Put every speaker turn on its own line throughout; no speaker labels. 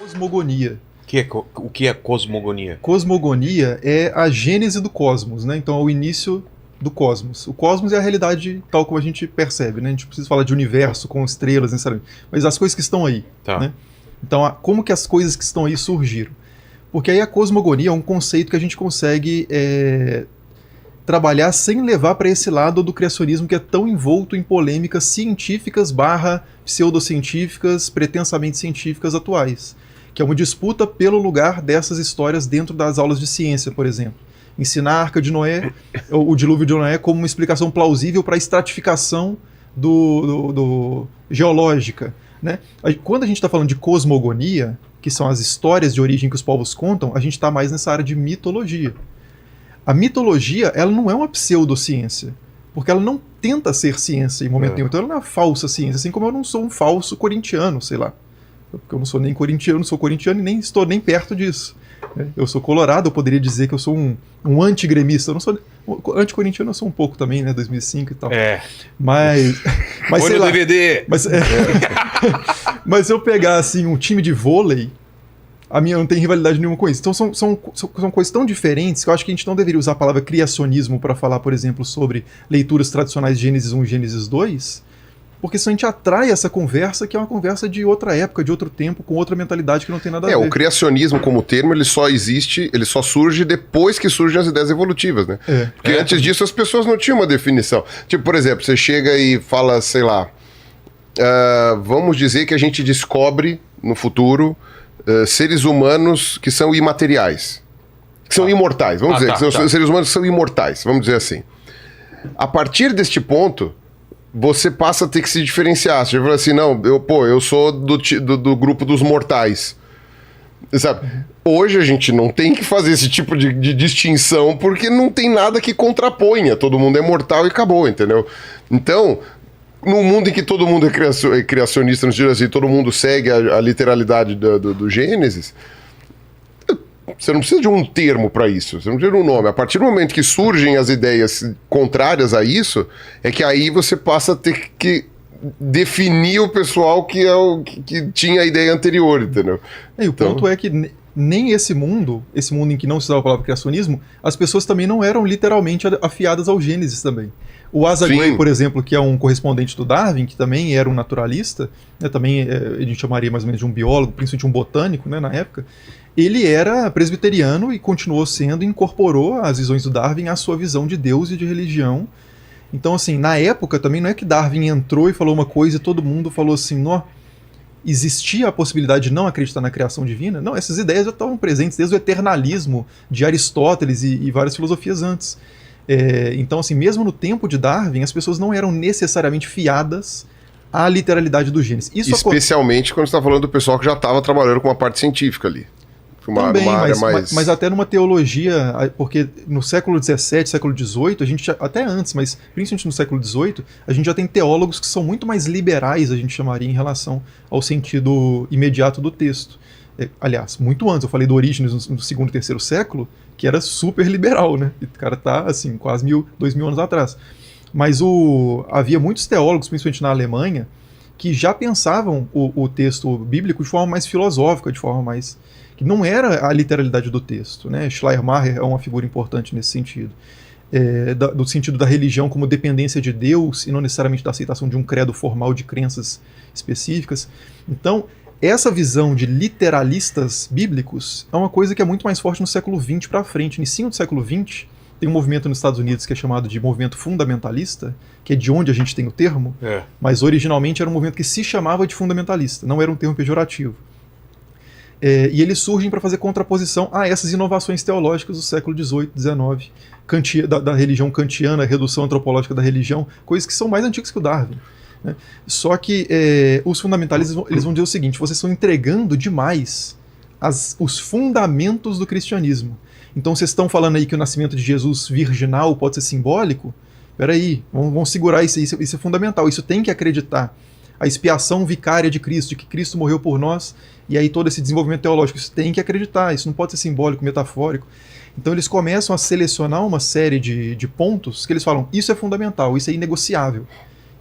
Cosmogonia.
O que é cosmogonia?
Cosmogonia é a gênese do cosmos, né? Então é o início do cosmos. O cosmos é a realidade tal como a gente percebe, né? A gente precisa falar de universo com estrelas, necessariamente, mas as coisas que estão aí,
Tá.
né? Então, como que as coisas que estão aí surgiram? Porque aí a cosmogonia é um conceito que a gente consegue trabalhar sem levar para esse lado do criacionismo que é tão envolto em polêmicas científicas / pseudocientíficas, pretensamente científicas atuais, que é uma disputa pelo lugar dessas histórias dentro das aulas de ciência, por exemplo. Ensinar a Arca de Noé, o dilúvio de Noé, como uma explicação plausível para a estratificação geológica, né? Quando a gente está falando de cosmogonia, que são as histórias de origem que os povos contam, a gente está mais nessa área de mitologia. A mitologia, ela não é uma pseudociência, porque ela não tenta ser ciência em momento nenhum. Então ela não é uma falsa ciência, assim como eu não sou um falso corintiano, sei lá. Porque eu não sou nem corintiano, não sou corintiano e nem estou nem perto disso. Eu sou colorado, eu poderia dizer que eu sou um antigremista. Eu não sou anticorintiano, eu sou um pouco também, né, 2005 e tal. Mas sei lá.
DVD.
Mas se eu pegar assim um time de vôlei, a minha não tem rivalidade nenhuma com isso. Então são coisas tão diferentes que eu acho que a gente não deveria usar a palavra criacionismo para falar, por exemplo, sobre leituras tradicionais de Gênesis 1 e Gênesis 2, porque senão a gente atrai essa conversa, que é uma conversa de outra época, de outro tempo, com outra mentalidade que não tem nada a ver.
O criacionismo como termo, ele só surge depois que surgem as ideias evolutivas, né? Porque antes disso as pessoas não tinham uma definição. Tipo, por exemplo, você chega e fala, sei lá, vamos dizer que a gente descobre no futuro seres humanos que são imateriais, que são imortais, vamos dizer, que são seres humanos que são imortais, vamos dizer assim. A partir deste ponto, você passa a ter que se diferenciar. Você fala assim, não, eu sou do grupo dos mortais. Sabe? Hoje a gente não tem que fazer esse tipo de distinção, porque não tem nada que contraponha. Todo mundo é mortal e acabou, entendeu? Então, num mundo em que todo mundo é criacionista, no sentido assim, todo mundo segue a literalidade do Gênesis, você não precisa de um termo para isso, você não precisa de um nome. A partir do momento que surgem as ideias contrárias a isso, é que aí você passa a ter que definir o pessoal que tinha a ideia anterior, entendeu?
E o ponto é que nem esse mundo em que não se usava a palavra criacionismo, as pessoas também não eram literalmente afiadas ao Gênesis também. O Asa Gray, por exemplo, que é um correspondente do Darwin, que também era um naturalista, né, também a gente chamaria mais ou menos de um biólogo, principalmente um botânico, né, na época, ele era presbiteriano e continuou sendo, incorporou as visões do Darwin à sua visão de Deus e de religião. Então, assim, na época também não é que Darwin entrou e falou uma coisa e todo mundo falou assim, existia a possibilidade de não acreditar na criação divina? Não, essas ideias já estavam presentes desde o eternalismo de Aristóteles e várias filosofias antes. Então, assim, mesmo no tempo de Darwin, as pessoas não eram necessariamente fiadas à literalidade do Gênesis.
Especialmente quando você está falando do pessoal que já estava trabalhando com a parte científica ali.
Também, mas até numa teologia, porque no século XVII, século XVIII, a gente até antes, mas principalmente no século XVIII, a gente já tem teólogos que são muito mais liberais, a gente chamaria, em relação ao sentido imediato do texto. Aliás, muito antes, eu falei do Orígenes no segundo e terceiro século, que era super liberal, né? E o cara tá, assim, quase 2000 anos atrás. Mas havia muitos teólogos, principalmente na Alemanha, que já pensavam o texto bíblico de forma mais filosófica, de forma mais... que não era a literalidade do texto, né? Schleiermacher é uma figura importante nesse sentido. Do sentido da religião como dependência de Deus e não necessariamente da aceitação de um credo formal de crenças específicas. Então, essa visão de literalistas bíblicos é uma coisa que é muito mais forte no século XX para frente. No início do século XX, tem um movimento nos Estados Unidos que é chamado de movimento fundamentalista, que é de onde a gente tem o termo, mas originalmente era um movimento que se chamava de fundamentalista, não era um termo pejorativo. E eles surgem para fazer contraposição a essas inovações teológicas do século XVIII, XIX, da religião kantiana, a redução antropológica da religião, coisas que são mais antigas que o Darwin. Né? Só que os fundamentalistas eles vão dizer o seguinte: vocês estão entregando demais os fundamentos do cristianismo. Então vocês estão falando aí que o nascimento de Jesus virginal pode ser simbólico? Peraí, vamos segurar isso é fundamental, isso tem que acreditar. A expiação vicária de Cristo, de que Cristo morreu por nós, e aí todo esse desenvolvimento teológico, isso tem que acreditar, isso não pode ser simbólico, metafórico. Então eles começam a selecionar uma série de pontos que eles falam, isso é fundamental, isso é inegociável.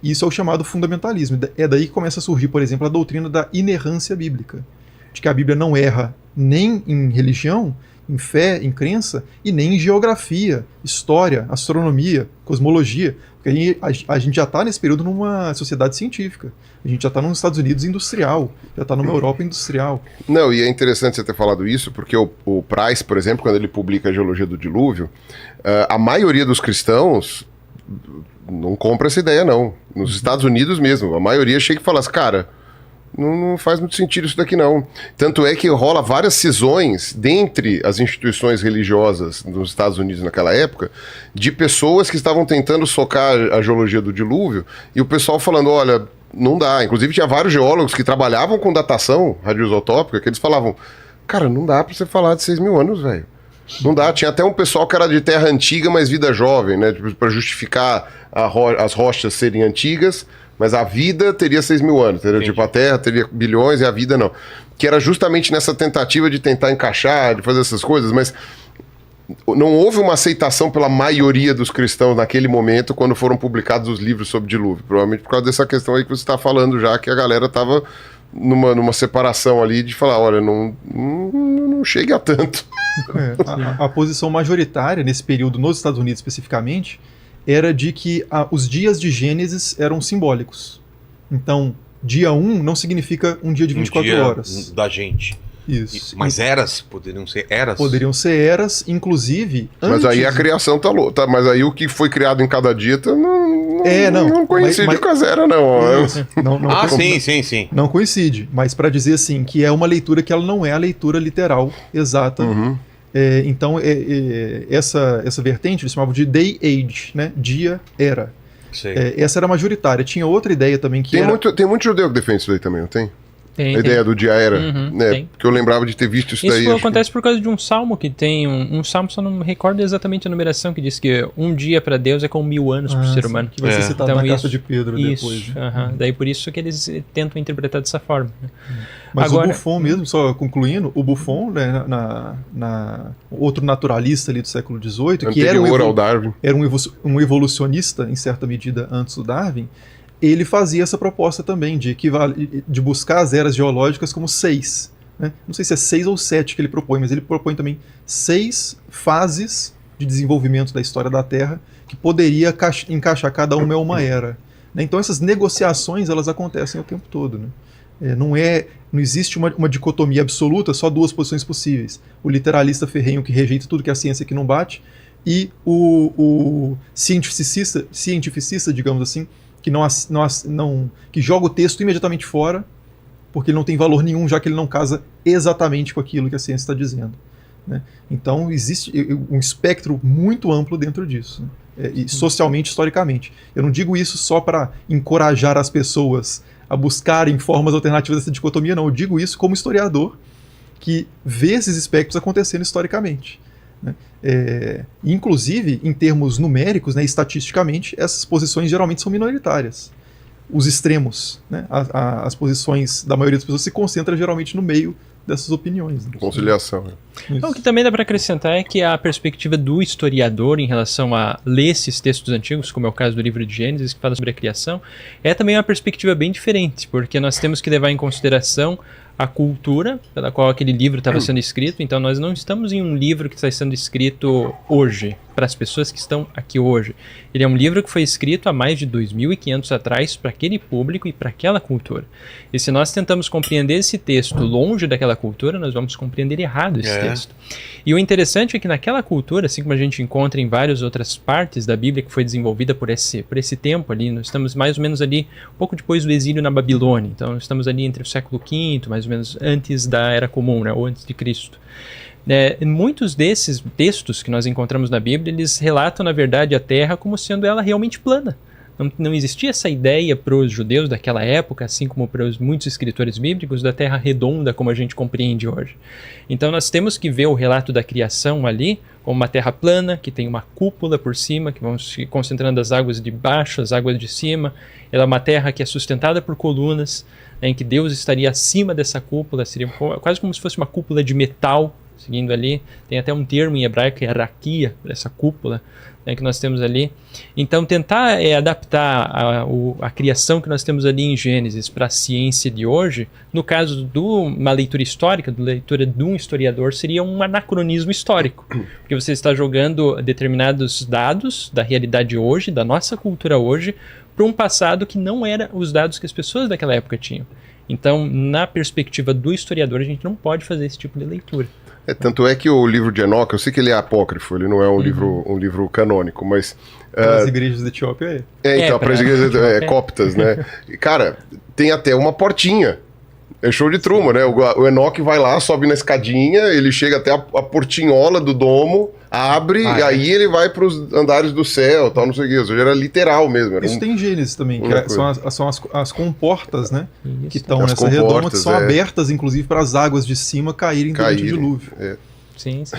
Isso é o chamado fundamentalismo. É daí que começa a surgir, por exemplo, a doutrina da inerrância bíblica. de que a Bíblia não erra nem em religião, em fé, em crença, e nem em geografia, história, astronomia, cosmologia. Porque aí a gente já está nesse período numa sociedade científica. A gente já está nos Estados Unidos industrial, já está numa Europa industrial.
Não, e é interessante você ter falado isso, porque o Price, por exemplo, quando ele publica a Geologia do Dilúvio, a maioria dos cristãos não compra essa ideia, não. Nos Estados Unidos mesmo, a maioria chega e fala assim, cara, não faz muito sentido isso daqui não. Tanto é que rola várias cisões dentre as instituições religiosas nos Estados Unidos naquela época, de pessoas que estavam tentando socar a geologia do dilúvio, e o pessoal falando, olha, não dá. Inclusive tinha vários geólogos que trabalhavam com datação radioisotópica, que eles falavam, cara, não dá pra você falar de 6 mil anos, velho. Não dá. Tinha até um pessoal que era de terra antiga, mas vida jovem, né? Pra justificar as rochas serem antigas, mas a vida teria 6 mil anos, entendeu? Tipo, a Terra teria bilhões e a vida não. Que era justamente nessa tentativa de tentar encaixar, de fazer essas coisas, mas não houve uma aceitação pela maioria dos cristãos naquele momento quando foram publicados os livros sobre dilúvio. Provavelmente por causa dessa questão aí que você está falando já, que a galera estava numa separação ali de falar, olha, não chega a tanto.
A posição majoritária nesse período nos Estados Unidos especificamente era de que os dias de Gênesis eram simbólicos. Então, dia 1 não significa um dia de 24
dia
horas.
Da gente.
Isso.
Mas eras? Poderiam ser eras?
Poderiam ser eras, inclusive...
Mas aí a criação tá louca. Mas aí o que foi criado em cada dia não coincide com as eras, não.
Não
sim.
Não coincide. Mas para dizer assim, que é uma leitura que ela não é a leitura literal exata.
Uhum.
Então, essa vertente eles chamavam de day age, né? Dia, era. Essa era majoritária. Tinha outra ideia também que
tem muito judeu que defende isso daí também, não tem?
Tem,
a ideia do dia era,
tem.
Porque eu lembrava de ter visto isso daí.
Isso acontece por causa de um salmo que tem, um salmo, só não me recordo exatamente a numeração, que diz que um dia para Deus é como 1000 anos para o ser humano.
Que vai ser citado na carta de Pedro depois.
Daí por isso que eles tentam interpretar dessa forma.
Mas agora, o Buffon mesmo, só concluindo, o Buffon, né, outro naturalista ali do século XVIII, que era um evolucionista, em certa medida, antes do Darwin, ele fazia essa proposta também de buscar as eras geológicas como 6. Né? Não sei se é 6 ou 7 que ele propõe, mas ele propõe também 6 fases de desenvolvimento da história da Terra que poderia encaixar cada uma era. Né? Então essas negociações elas acontecem o tempo todo. Né? Não existe uma dicotomia absoluta, só duas posições possíveis. O literalista ferrenho que rejeita tudo que é a ciência que não bate e o cientificista, digamos assim, que joga o texto imediatamente fora, porque ele não tem valor nenhum, já que ele não casa exatamente com aquilo que a ciência está dizendo. Né? Então existe um espectro muito amplo dentro disso, né? E socialmente, historicamente. Eu não digo isso só para encorajar as pessoas a buscarem formas alternativas dessa dicotomia, não. Eu digo isso como historiador que vê esses espectros acontecendo historicamente. Né? Inclusive, em termos numéricos, né, estatisticamente, essas posições geralmente são minoritárias. Os extremos, né, as posições da maioria das pessoas se concentram geralmente no meio dessas opiniões. Né?
Conciliação.
Então, o que também dá para acrescentar é que a perspectiva do historiador em relação a ler esses textos antigos, como é o caso do livro de Gênesis, que fala sobre a criação, é também uma perspectiva bem diferente, porque nós temos que levar em consideração a cultura pela qual aquele livro estava sendo escrito. Então nós não estamos em um livro que está sendo escrito hoje, para as pessoas que estão aqui hoje. Ele é um livro que foi escrito há mais de 2.500 atrás para aquele público e para aquela cultura. E se nós tentamos compreender esse texto longe daquela cultura, nós vamos compreender errado esse texto. E o interessante é que naquela cultura, assim como a gente encontra em várias outras partes da Bíblia que foi desenvolvida por esse tempo ali, nós estamos mais ou menos ali, um pouco depois do exílio na Babilônia. Então nós estamos ali entre o século V, mais ou menos antes da Era Comum, né, ou antes de Cristo. Muitos desses textos que nós encontramos na Bíblia, eles relatam, na verdade, a Terra como sendo ela realmente plana. Não existia essa ideia para os judeus daquela época, assim como para os muitos escritores bíblicos, da Terra redonda como a gente compreende hoje. Então nós temos que ver o relato da criação ali como uma terra plana, que tem uma cúpula por cima, que vão se concentrando as águas de baixo, as águas de cima. Ela é uma terra que é sustentada por colunas, né, em que Deus estaria acima dessa cúpula, seria quase como se fosse uma cúpula de metal seguindo ali. Tem até um termo em hebraico, que é raquia, essa cúpula, né, que nós temos ali. Então, tentar adaptar a criação que nós temos ali em Gênesis para a ciência de hoje, no caso de uma leitura histórica, da leitura de um historiador, seria um anacronismo histórico. Porque você está jogando determinados dados da realidade hoje, da nossa cultura hoje, para um passado que não era os dados que as pessoas daquela época tinham. Então, na perspectiva do historiador, a gente não pode fazer esse tipo de leitura.
Tanto é que o livro de Enoque, eu sei que ele é apócrifo, ele não é um livro canônico, mas...
Para as igrejas da Etiópia
então, para as igrejas coptas, né? Cara, tem até uma portinha. É show de Truman, né? O Enoque vai lá, sobe na escadinha, ele chega até a portinhola do domo, abre, e aí ele vai para os andares do céu, tal, não sei o que. Ou seja, era literal mesmo. Era
Isso tem em Gênesis também, que são as comportas, né? Isso. Que estão nessa redoma, que são abertas, inclusive, para as águas de cima caírem durante o dilúvio.
Sim, sim.